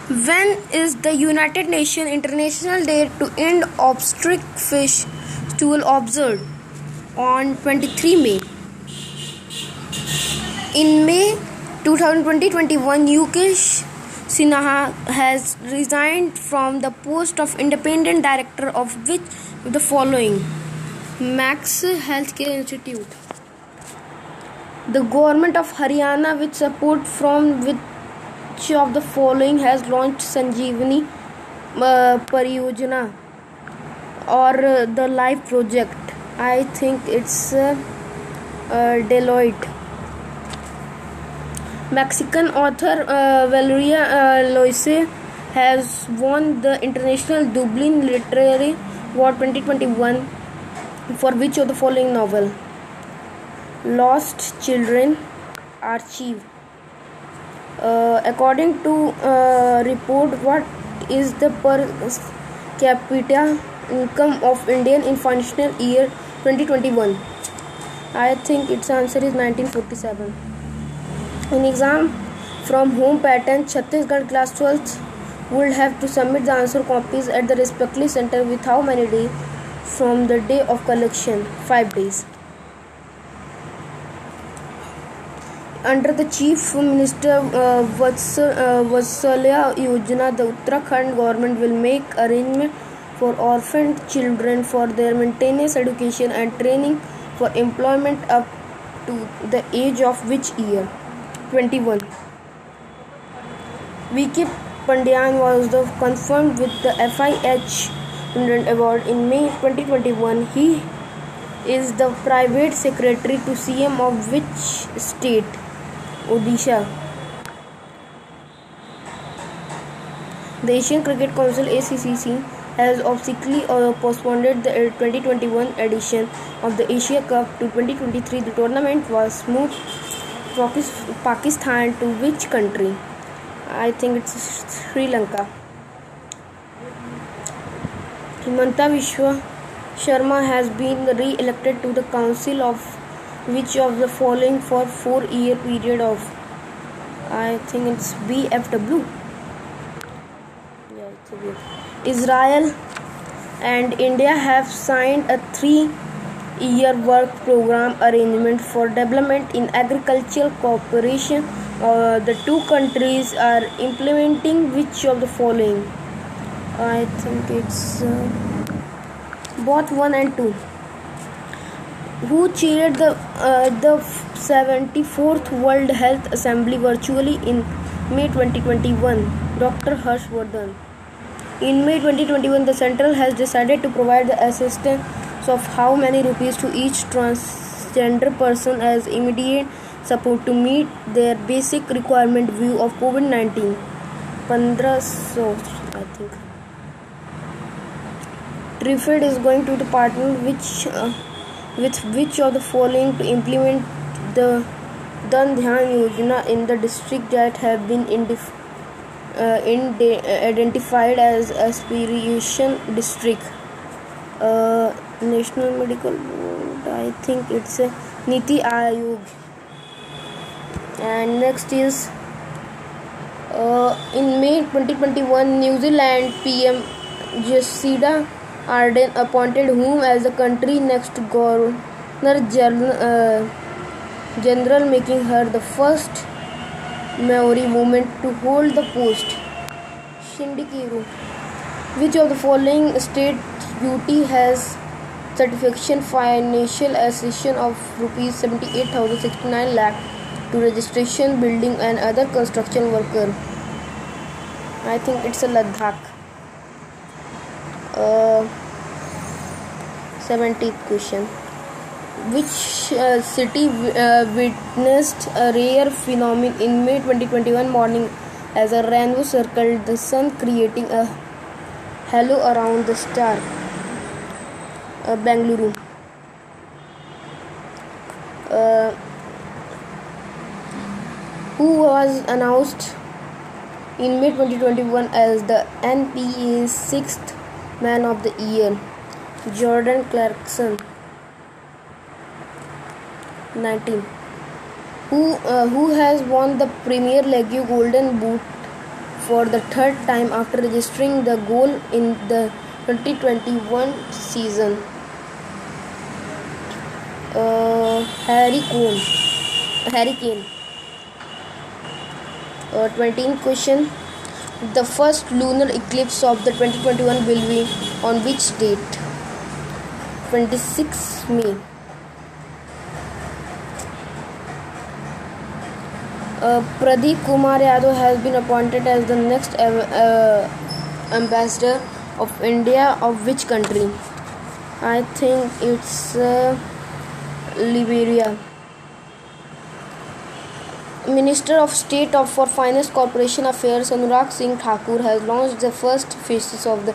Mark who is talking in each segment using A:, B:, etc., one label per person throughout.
A: When is the United Nations International Day to End Obstetric Fish Stool observed? On 23 May. In May 2021, Yukesh Sinha has resigned from the post of independent director of which of the following: Max Healthcare Institute. The government of Haryana, with support from which of the following, has launched Sanjeevani Pariyojana or the Life Project? I think it's Deloitte. Mexican author Valeria Loise has won the International Dublin Literary Award 2021 for which of the following novel? Lost Children Archive. According to report, what is the per capita income of Indian in financial year 2021? I think its answer is 1947. In exam from home pattern, Chhattisgarh class 12th would have to submit the answer copies at the respective center with how many days from the day of collection? 5 days. Under the Chief Minister Vatsalya Yojana, the Uttarakhand government will make arrangement for orphaned children for their maintenance, education and training for employment up to the age of which year? 21. V.K. Pandian was confirmed with the FIH President Award in May 2021. He is the private secretary to CM of which state? Odisha. The Asian Cricket Council (ACCC) has obviously postponed the 2021 edition of the Asia Cup to 2023. The tournament was moved from Pakistan to which country? I think it's Sri Lanka. Himanta Biswa Sharma has been re-elected to the council of which of the following for 4-year period of? I think it's BFW. Yeah, it's a BFW. Israel and India have signed a 3-year work program arrangement for development in agricultural cooperation. The two countries are implementing which of the following? I think it's both 1 and 2. Who chaired the 74th World Health Assembly virtually in May 2021? Dr. Harshvardhan. In May 2021, the Central has decided to provide the assistance of how many rupees to each transgender person as immediate support to meet their basic requirement view of COVID-19? 1500, I think. Trifid is going to the partner with which of the following to implement the Jan Dhan Yojana in the district that have been identified as aspiration district? National Medical Board. I think it's a Niti Aayog. And next is in May 2021, New Zealand PM Jacinda Ardern appointed whom as the country's next Governor General, making her the first Maori woman to hold the post. Shindikiru. Which of the following state UT has certification financial assistance of rupees 78,069 lakh to registration, building and other construction worker? I think it's a Ladakh. 17th question. Which city witnessed a rare phenomenon in May 2021 morning as a rainbow circled the sun, creating a halo around the star? Bengaluru. Who was announced in May 2021 as the NPA's 6th Man of the Year? Jordan Clarkson. 19. Who has won the Premier League Golden Boot for the third time after registering the goal in the 2021 season? Harry Kane. 20th question. The first lunar eclipse of the 2021 will be on which date? 26 May. Pradeep Kumar Yadav has been appointed as the next ambassador of India of which country? I think it's Liberia. Minister of State for Finance Corporation Affairs Anurag Singh Thakur has launched the first phases of the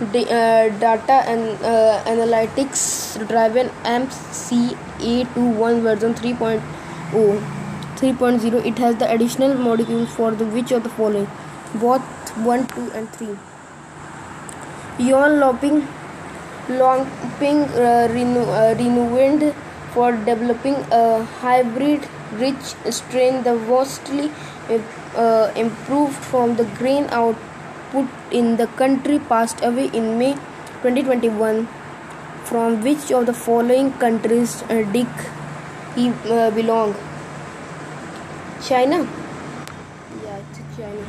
A: data and analytics driven MCA21 version 3.0. It has the additional modules for the which of the following? Both 1, 2 and 3. Yon Longping renowned for developing a hybrid rich strain the vastly improved from the grain output in the country passed away in May 2021. From which of the following countries did he belong? China? Yeah, it's China.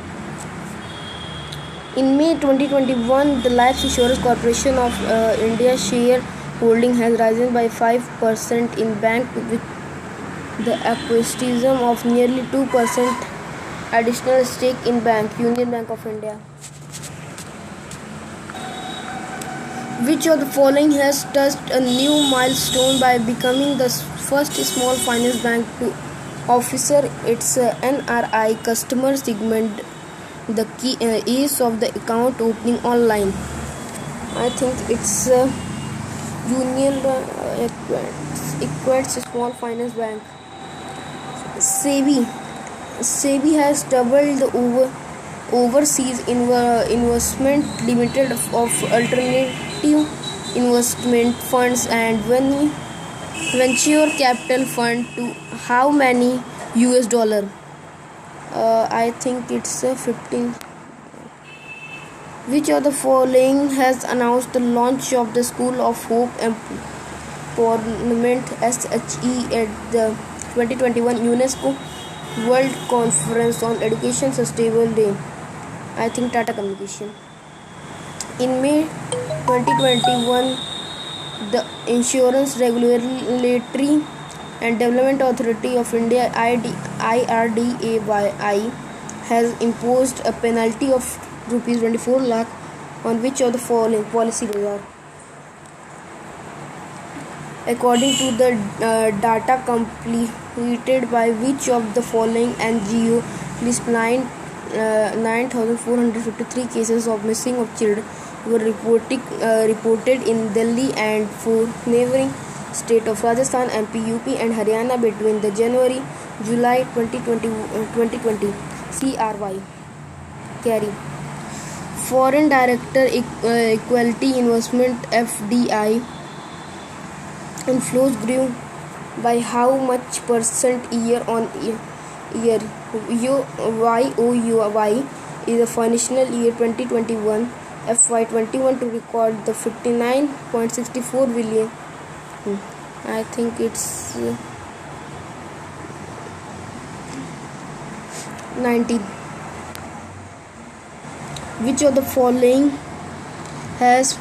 A: In May 2021, the Life Insurance Corporation of India share holding has risen by 5% in bank with the acquisition of nearly 2% additional stake in bank, Union Bank of India. Which of the following has touched a new milestone by becoming the first small finance bank to offer its NRI customer segment the key ease of the account opening online? I think it's Union Equates Small Finance Bank. SEBI has doubled the overseas investment limit of alternative investment funds and venture capital fund to how many US dollar? I think it's 15. Which of the following has announced the launch of the School of Hope Empowerment SHE at the 2021 UNESCO World Conference on Education Sustainable Day? I think Tata Communication. In May 2021, the Insurance Regulatory and Development Authority of India IRDAI has imposed a penalty of Rs 24 lakh on which of the following policy are? According to the data completed by which of the following NGO list 9,453 cases of missing of children were reported in Delhi and 4 neighboring states of Rajasthan, MP, UP and Haryana between the January-July 2020. CRY. Carry. Foreign Direct Equity Investment FDI inflows grew by how much percent year on year? YOY is the financial year 2021 FY21 to record the 59.64 billion. I think it's 19. Which of the following has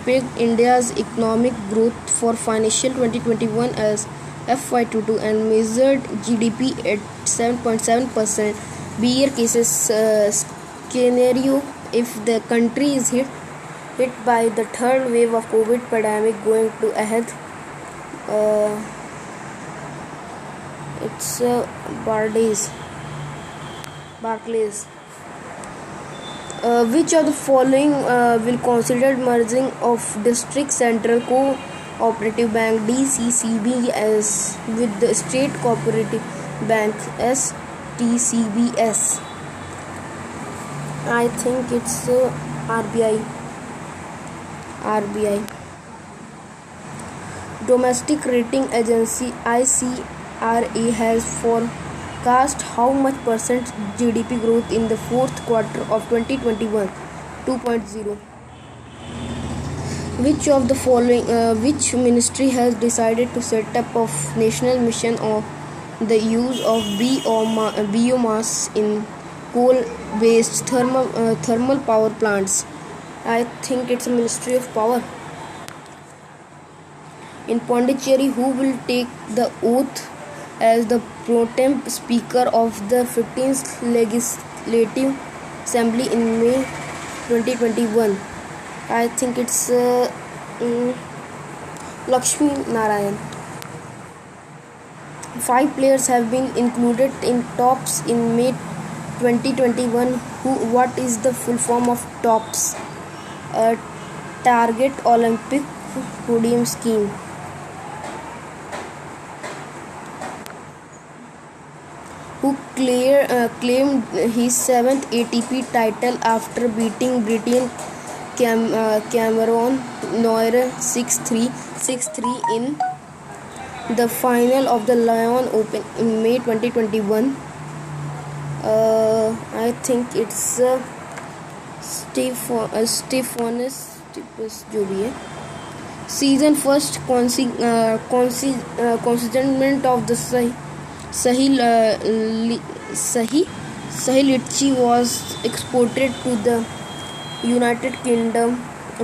A: pegged India's economic growth for financial 2021 as FY22 and measured GDP at 7.7%? Bear cases scenario if the country is hit by the third wave of COVID pandemic going to ahead. It's Barclays. Which of the following will consider merging of District Central Cooperative Bank DCCB as with the State Cooperative Bank STCBS? I think it's RBI. Domestic rating agency ICRA has forecast how much percent GDP growth in the fourth quarter of 2021? 2.0. Which ministry has decided to set up a national mission on the use of biomass in coal-based thermal power plants? I think it's a Ministry of Power. In Pondicherry, who will take the oath as the pro temp speaker of the 15th Legislative Assembly in May 2021? I think it's Lakshmi Narayan. 5 players have been included in TOPS in May 2021. What is the full form of TOPS? Target Olympic Podium Scheme. Who claimed his 7th ATP title after beating Britain Cameron Norrie 6-3, 6-3 in the final of the Lyon Open in May 2021. I think it's Stefanos Tsitsipas जो भी है. Season first consignment of the Sahi Litchi was exported to the United Kingdom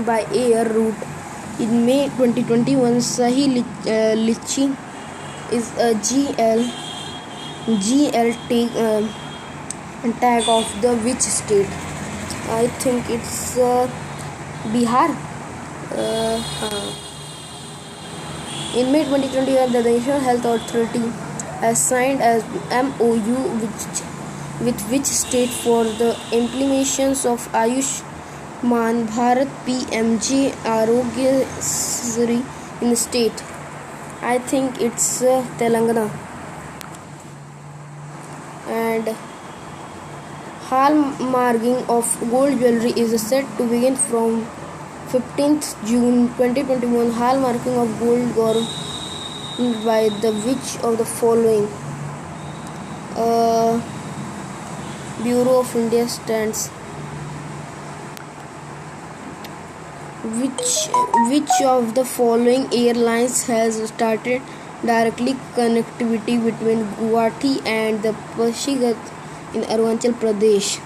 A: by air route. In May 2021, Sahi Litchi is a GL tag of the which state? I think it's Bihar. In May 2021, the National Health Authority has signed an MOU with which state for the implementations of Ayushman Bharat PMJ Arogya Sri in the state. I think it's Telangana. And hallmarking of gold jewelry is set to begin from 15th June 2021. Hallmarking of gold governed by the which of the following? Bureau of India stands. Which of the following airlines has started directly connectivity between Guwahati and the Pashigat in Arunachal Pradesh?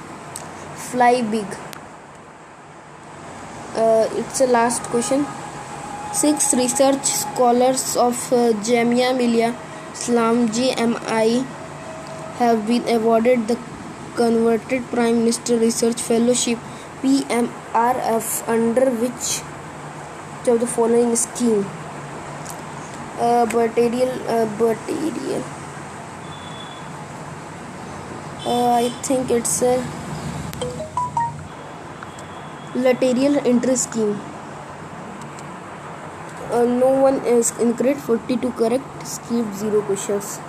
A: Fly Big. It's the last question. 6 research scholars of Jamia Millia Islam JMI have been awarded the Converted Prime Minister Research Fellowship PMRF under which of the following scheme? Bacterial. I think it's a lateral entry scheme. No one is incorrect. 42 correct. Skip 0 questions.